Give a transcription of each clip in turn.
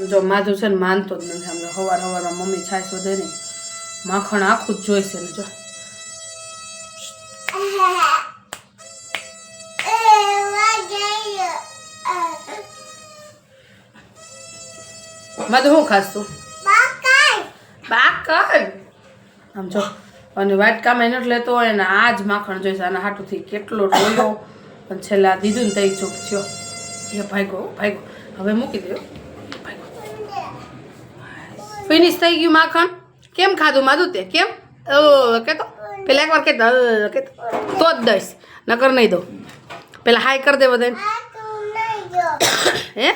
જો માધુ છે ને માનતો જ નથી. આમ સવારમાં મમ્મી છાશ વધે ને માખણ આખું જ જોઈશે ને. જો માધુ શું ખાસ તું? બાકર. આમ જો અને વાટકામાં એને એટલે તો એને આ જ માખણ જોઈશે. આના હાટુથી કેટલો રોયો અને છેલ્લા દીધું ને તઈ ચૂપ થયો. એ ભાગો હવે મૂકી દો. ફિનિશ થઈ ગયું માખણ. કેમ ખાધું માધુ તે? કેમ કેતો પેલા એકવાર કેતો તો જ દઈશ, નકર નહીં દઉં. પેલા હાઈ કરી દે બધાને. હે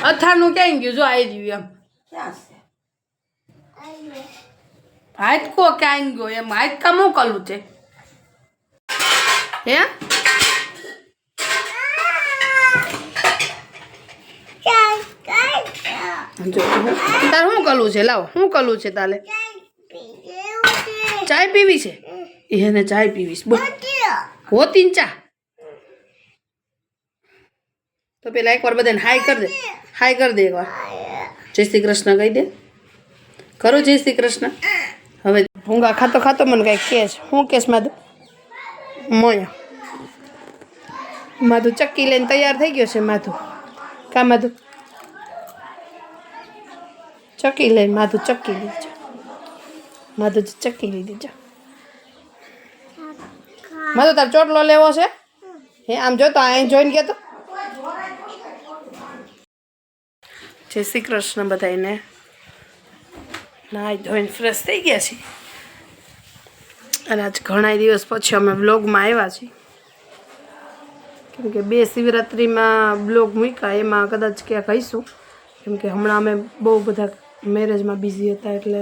અથાણું ક્યાં ગયું? જો આવી ગયું. એમ ક્યાં છે હાથકો? ક્યાં ગયો? એમ હાથકા મોકલવું છે. હે જો તારે શું કરવું છે? લાવો શું કરવું છે તારે? ચાય પીવી છે? એને ચાય પીવીશ. બોલ હોતી ને ચા. તો પેલા એકવાર બધાને હાઈ કરી દે. હાઈ કરી દે એકવાર. જય શ્રી કૃષ્ણ કહી દે. કરો જય શ્રી કૃષ્ણ. હવે ભૂંગા ખાતો ખાતો મને કઈ કેસ. શું કેસ માધુ? મોયા માધુ ચક્કી લઈને તૈયાર થઈ ગયો છે. માધુ કા માધુ ચક્કી લઈને માધુ ચક્કી લીધી. માધુ ચક્કી લીધી. જા માધુ તાર ચોટલો લેવો છે? હે આમ જો તો અહીં જોઈને કે તો જય શ્રી કૃષ્ણ બધાને. નાઈ ધોઈને ફ્રેશ થઈ ગયા છીએ અને આજ ઘણા દિવસ પછી અમે બ્લોગમાં આવ્યા છીએ. કેમ કે 2 શિવરાત્રિમાં બ્લોગ મૂક્યા, એમાં કદાચ ક્યાંક આવીશું. કેમ કે હમણાં અમે બહુ બધા મેરેજમાં બિઝી હતા એટલે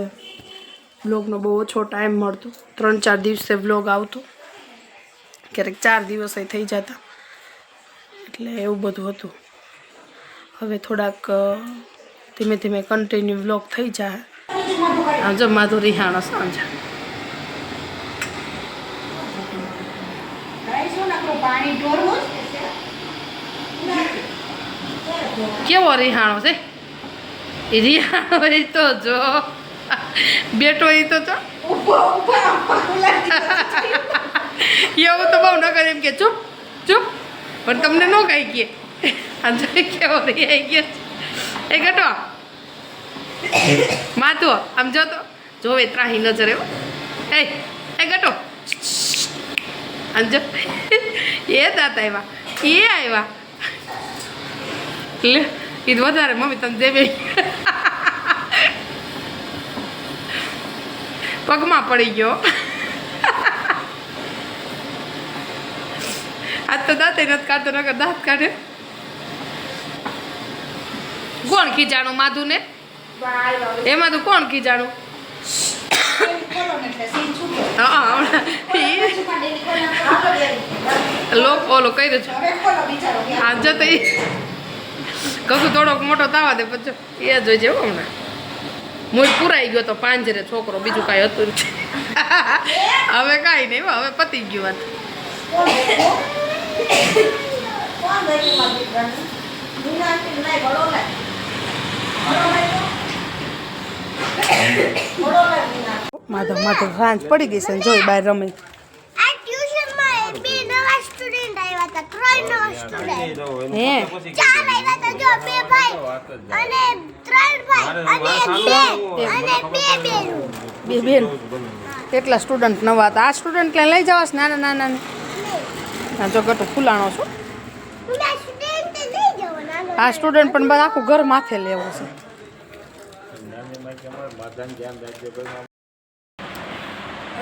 બ્લોગનો બહુ ઓછો ટાઈમ મળતો. 3-4 દિવસે બ્લોગ આવતો, ક્યારેક 4 દિવસે થઈ જતા, એટલે એવું બધું હતું. હવે થોડાક ધીમે ધીમે કન્ટિન્યુ બ્લોગ થઈ જાય. જો માધુ રિહાણો સાંજે કેવો રિહાણો છે? એ રિહાણો એ તો જો બેઠો એ તો એવું તો બહુ ન કરે. એમ કે ચૂપ ચૂપ, પણ તમને ન કઈ કે કેવો રિહાઈ ગયો. એ ઘટો માથું આમ જો તો જોવે ત્રાહી નજર. એવો એ ઘટો આમ જો. એ દાતા આવ્યા લે એ વધારે મમ્મી તમે દેવે પગમાં પડી ગયો. આજ તો દાંત નથી કાઢતો, નકર દાંત કાઢે. કોણ ખીજાણું માધુ ને? એમાં તો કોણ ખીજાણું? લોક ઓલો કહી દે છે. હા જતો એ કશું થોડોક મોટો થવા દે પછી એ જોઈ જેવો. હમણાં મૂળ પુરાઈ ગયો તો પાંજરે છોકરો, બીજું કાંઈ હતું નથી. હવે કાંઈ નહીં, હવે પતી ગયું વાત. માધવ સાંજ પડી ગઈ છે ને જોઈ બહાર રમે. બે બેન કેટલા સ્ટુડન્ટ નવા હતા. આ સ્ટુડન્ટ ક્યાં લઈ જવાશ? નાના નાના ને જો ગટો ફૂલાણો છો. આ સ્ટુડન્ટ પણ બધા આખું ઘર માથે લેવો છે.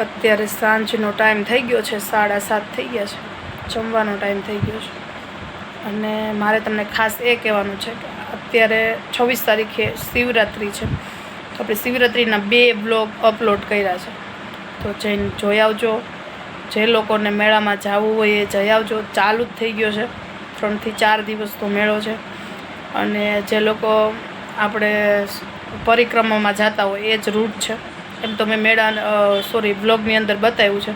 અત્યારે સાંજનો ટાઈમ થઈ ગયો છે, 7:30 થઈ ગયા છે. જમવાનો ટાઈમ થઈ ગયો છે. અને મારે તમને ખાસ એ કહેવાનું છે કે અત્યારે 26 તારીખે શિવરાત્રિ છે. તો આપણે શિવરાત્રિના 2 બ્લોગ અપલોડ કર્યા છે, તો જઈને જોઈ આવજો. જે લોકોને મેળામાં જવું હોય એ જઈ આવજો. ચાલુ જ થઈ ગયો છે, 3 થી 4 દિવસ તો મેળો છે. અને જે લોકો આપણે પરિક્રમામાં જતા હોય એ જ રૂટ છે. એમ તો મેં બ્લોગની અંદર બતાવ્યું છે.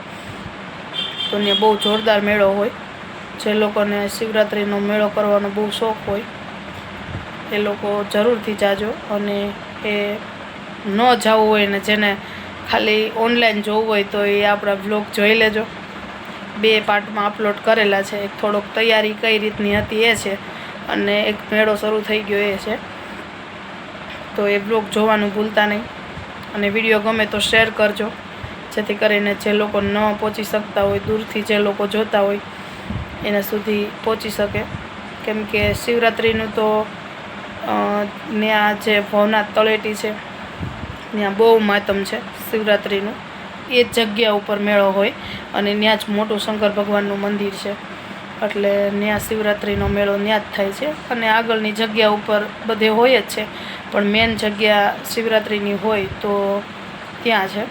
તો ત્યાં બહુ જોરદાર મેળો હોય જે લોકોને શિવરાત્રિનો મેળો કરવાનો બહુ શોખ હોય એ લોકો જરૂરથી જાજો, અને એ ન જવું હોય ને જેને ખાલી ઓનલાઈન જોવું હોય તો એ આપણા વ્લોગ જોઈ લેજો. 2 પાર્ટમાં અપલોડ કરેલા છે. એક થોડોક તૈયારી કઈ રીતની હતી એ છે, અને એક મેળો શરૂ થઈ ગયો એ છે. તો એ વ્લોગ જોવાનું ભૂલતા નહીં, અને વિડીયો ગમે તો શેર કરજો, જેથી કરીને જે લોકો ન પહોંચી શકતા હોય, દૂરથી જે લોકો જોતા હોય એના સુધી પહોંચી શકે. કેમ કે શિવરાત્રિનું તો ત્યાં જે ભવનાથ તળેટી છે ત્યાં બહુ માતમ છે શિવરાત્રિનું. એ જ જગ્યા ઉપર મેળો હોય, અને ત્યાં જ મોટું શંકર ભગવાનનું મંદિર છે, એટલે ત્યાં શિવરાત્રિનો મેળો ત્યાં જ થાય છે. અને આગળની જગ્યા ઉપર બધે હોય જ છે, પણ મેન જગ્યા શિવરાત્રિની હોય તો ત્યાં છે.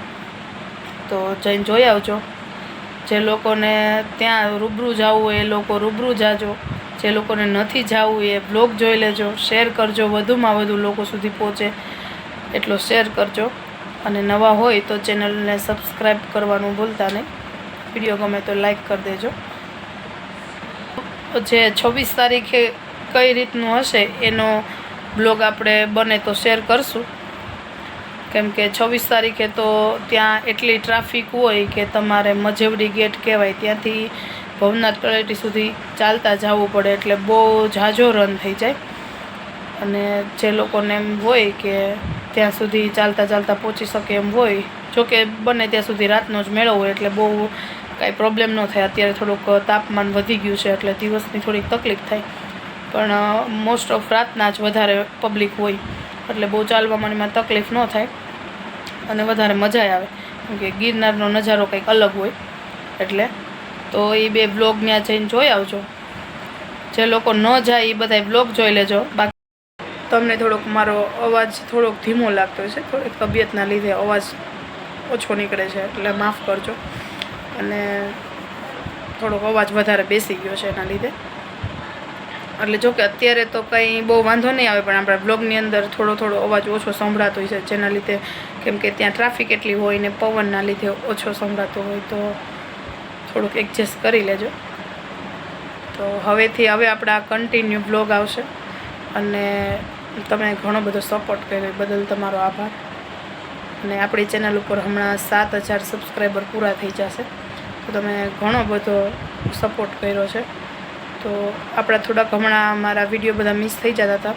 તો જઈને જોઈ આવજો. જે લોકોને ત્યાં રૂબરૂ જવું હોય એ લોકો રૂબરૂ જાજો, જે લોકોને નથી જવું એ બ્લોગ જોઈ લેજો, શેર કરજો, વધુમાં વધુ લોકો સુધી પહોંચે એટલો શેર કરજો. અને નવા હોય તો ચેનલને સબસ્ક્રાઈબ કરવાનું ભૂલતા નહીં. વિડીયો ગમે તો લાઈક કરી દેજો. જે 26 તારીખે કઈ રીતનું હશે એનો બ્લોગ આપણે બને તો શેર કરશું. કેમ કે 26 તારીખે તો ત્યાં એટલી ટ્રાફિક હોય કે તમારે મજેવડી ગેટ કહેવાય ત્યાંથી ભવનાથ તળેટી સુધી ચાલતા જવું પડે, એટલે બહુ ઝાઝો રન થઈ જાય. અને જે લોકોને એમ હોય કે ત્યાં સુધી ચાલતા ચાલતા પહોંચી શકે એમ હોય, જોકે બને ત્યાં સુધી રાતનો જ મેળો હોય એટલે બહુ કાંઈ પ્રોબ્લેમ ન થાય. અત્યારે થોડુંક તાપમાન વધી ગયું છે એટલે દિવસની થોડીક તકલીફ થાય, પણ મોસ્ટ ઓફ રાતના જ વધારે પબ્લિક હોય એટલે બહુ ચાલવામાં એમાં તકલીફ ન થાય અને વધારે મજા આવે. કેમ કે ગિરનારનો નજારો કંઈક અલગ હોય એટલે. તો એ 2 બ્લોગ ત્યાં જઈને જોઈ આવજો. જે લોકો ન જાય એ બધા બ્લોગ જોઈ લેજો. બાકી તમને થોડોક મારો અવાજ થોડોક ધીમો લાગતો છે, થોડીક તબિયતના લીધે અવાજ ઓછો નીકળે છે, એટલે માફ કરજો. અને થોડોક અવાજ વધારે બેસી ગયો છે એના લીધે. એટલે જોકે અત્યારે તો કંઈ બહુ વાંધો નહીં આવે, પણ આપણા બ્લોગની અંદર થોડો અવાજ ઓછો સંભળાતો હોય છે, જેના લીધે, કેમ કે ત્યાં ટ્રાફિક એટલી હોય ને પવનના લીધે ઓછો સંભળાતો હોય, તો થોડુંક એડજસ્ટ કરી લેજો. તો હવે આપણા કન્ટિન્યુ બ્લોગ આવશે, અને તમે ઘણો બધો સપોર્ટ કર્યો બદલ તમારો આભાર. અને આપણી ચેનલ ઉપર હમણાં 7000 સબસ્ક્રાઈબર પૂરા થઈ જશે, તો તમે ઘણો બધો સપોર્ટ કર્યો છે. તો આપણા થોડાક હમણાં મારા વિડીયો બધા મિસ થઈ જતા હતા,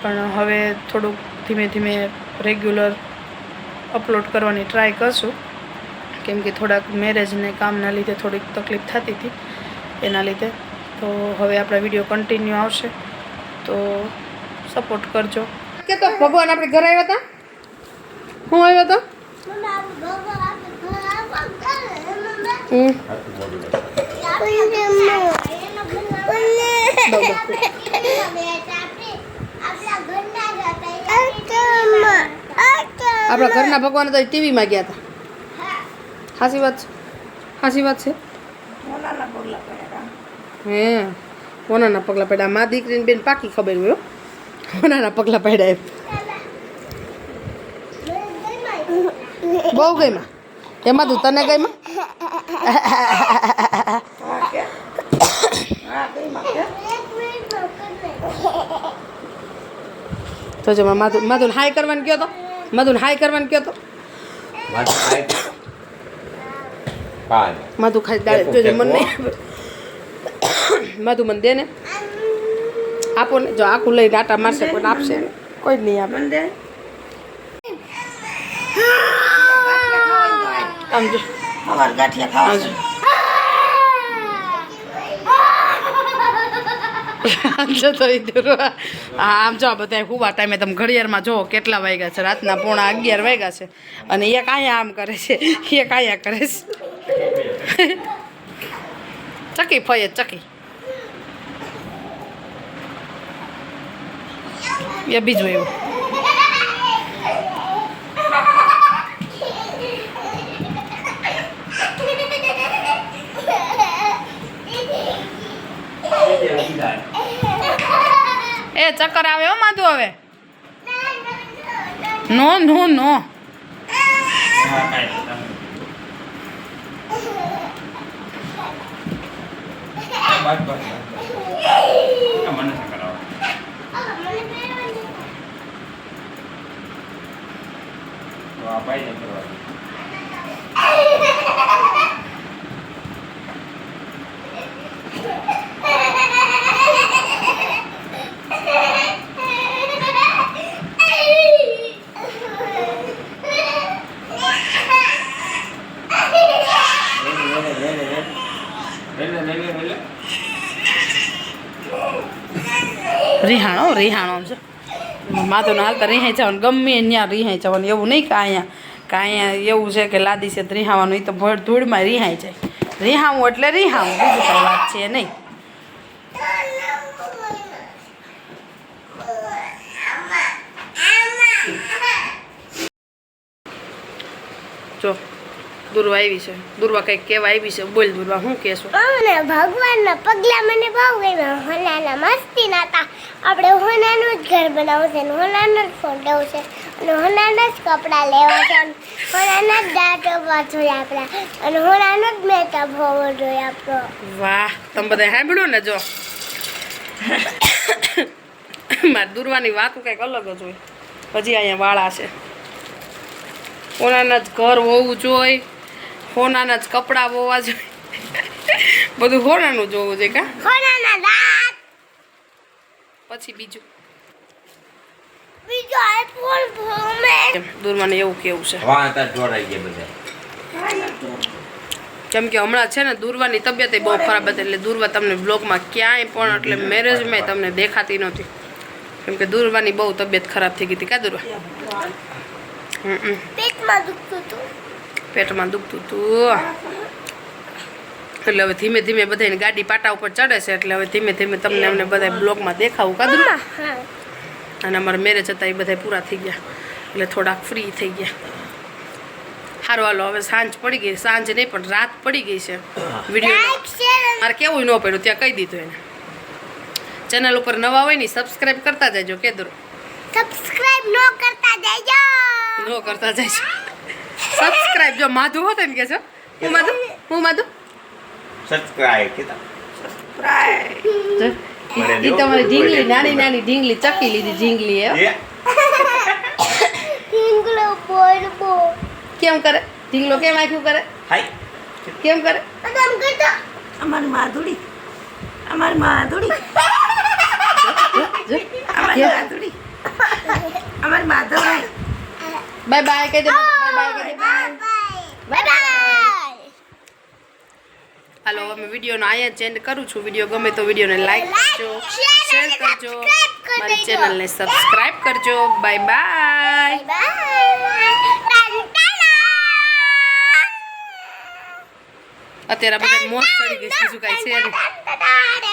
પણ હવે થોડુંક ધીમે ધીમે રેગ્યુલર અપલોડ કરવાની ટ્રાય કરશું. કેમ કે થોડાક મેરેજને કામના લીધે થોડીક તકલીફ થતી હતી એના લીધે. તો હવે આપણા વિડીયો કન્ટિન્યુ આવશે, તો સપોર્ટ કરજો. કે તો ભગવાન આપણે ઘરે આવ્યા હતા, હું આવ્યો હતો આપણા ઘરના ભગવાન તો ટીવીમાં ગયા હતા. સાચી વાત છે, સાચી વાત છે. હે કોનાના પગલા પડ્યા? મા દીકરીને બેન પાકી ખબર હોય. કોનાના પગલા પડ્યા એમ બહુ ગઈમાં. એમાં તું તને ગઈમાં? તો જો માધુન હાઈ કરવાનું કયો તો, માધુન હાઈ કરવાનું કયો તો, માધુ ખાઈ દાડે જોજો મને નહીં. માધુ મને દે ને, આપો ને. જો આખું લઈ ડાટા મારશે પણ આપશે કોઈ જ નહીં આપે. આમ જો આમ જો બધા હુવા ટાઈમે તમે ઘડિયાળમાં જો કેટલા વાગ્યા છે, રાતના 11:30 વાગ્યા છે, અને એક અહીંયા આમ કરે છે, એક અહીંયા કરે છે. ચકી ફઈએ ચકી એ બીજું એવું. એ ચક્કર આવે હો માધુ હવે. નો નો નો બસ બસ મને શું કરાવો તો આ ભાઈ ને કરવા રીહાણો છે માથું હાલતા રીહાઈ જવાનું ગમે ત્યાં રીહાઈ જવાનું એવું નહીં કે અહીંયા એવું છે કે લાદી છે રીહાવાનું એ તો ભર ધૂળમાં રીહાઈ જાય રીહાવું એટલે રીહાવું બીજું કઈ વાત છે નહીં જો દુર્વા આવી છે દુર્વા કંઈક કહેવા આવી છે બોલ દુર્વા શું કહેશો ભગવાનના પગલા મને બહુ ગમ્યા હોનાના મસ્તી નાતા આપણે હોનાનું જ ઘર બનાવવું છે હોનાનો જ ફોટો છે અને હોનાના જ કપડાં લેવા છે હોનાના જ દાંત હોવા જોઈએ આપણા અને હોનાનો જ મેકઅપ હોવો જોઈએ આપણો વાહ તમે બધા સાંભળ્યું ને જો મારી દુર્વાની વાતો કંઈક અલગ જ હોય હજી અહીંયા વાળા છે હોનાના જ ઘર હોવું જોઈએ હોનાના જ કપડાં હોવા જોઈએ બધું હોનાનું જોવું જોઈએ કા હોનાના દાંત પછી બીજું બીજો આઈફોન ભમે દુર્વાને એવું કેવું છે વાતા જોડાઈ ગયા બધા કેમ કે હમણાં છે ને દુર્વાની તબિયત બહુ ખરાબ હતી એટલે દુર્વા તમને બ્લોગમાં ક્યાંય પણ એટલે મેરેજમાં તમને દેખાતી નહોતી કેમ કે દુર્વાની બહુ તબિયત ખરાબ થઈ ગઈ હતી કા દુર્વા પેટમાં દુખતું હતું એટલે હવે ધીમે ધીમે બધાને ગાડી પાટા ઉપર ચડે છે એટલે હવે ધીમે ધીમે તમને અમને બધા બ્લોગમાં દેખાવું કાદું અને અમારા મેરેજ હતા એ બધા પૂરા થઈ ગયા એટલે થોડાક ફ્રી થઈ ગયા સારું હાલો હવે સાંજ પડી ગઈ સાંજ નહીં પણ રાત પડી ગઈ છે વિડીયો મારે કેવું ન પડ્યું ત્યાં કહી દીધું એને ચેનલ ઉપર નવા હોય ને સબસ્ક્રાઈબ કરતા જજો કે દૂર સબસ્ક્રાઇબ નો કરતા જજો સબસ્ક્રાઇબ જો માધુ હોત ને કે છો હું માધુ સબસ્ક્રાઇબ કીધા ઈ તમારી ઢીંગલી નાની ઢીંગલી ચકી લીધી ઢીંગલી હે ઢીંગલો બોલબો કેમ કરે ઢીંગલો કેમ આખ્યું કરે હાય કેમ કરે આમ કરતો અમારી માધુડી અમારી માધુડી બાય બાય કહી દે બાય બાય કહી દે બાય બાય હાલો અમે વિડીયોનો અહીંયા જ એન્ડ કરું છું વિડીયો ગમે તો વિડીયોને લાઈક કરજો શેર કરજો મારી ચેનલને સબસ્ક્રાઇબ કરજો બાય બાય અત્યારે બધા મોજ ચડી ગઈ બીજું કાંઈ છે નહીં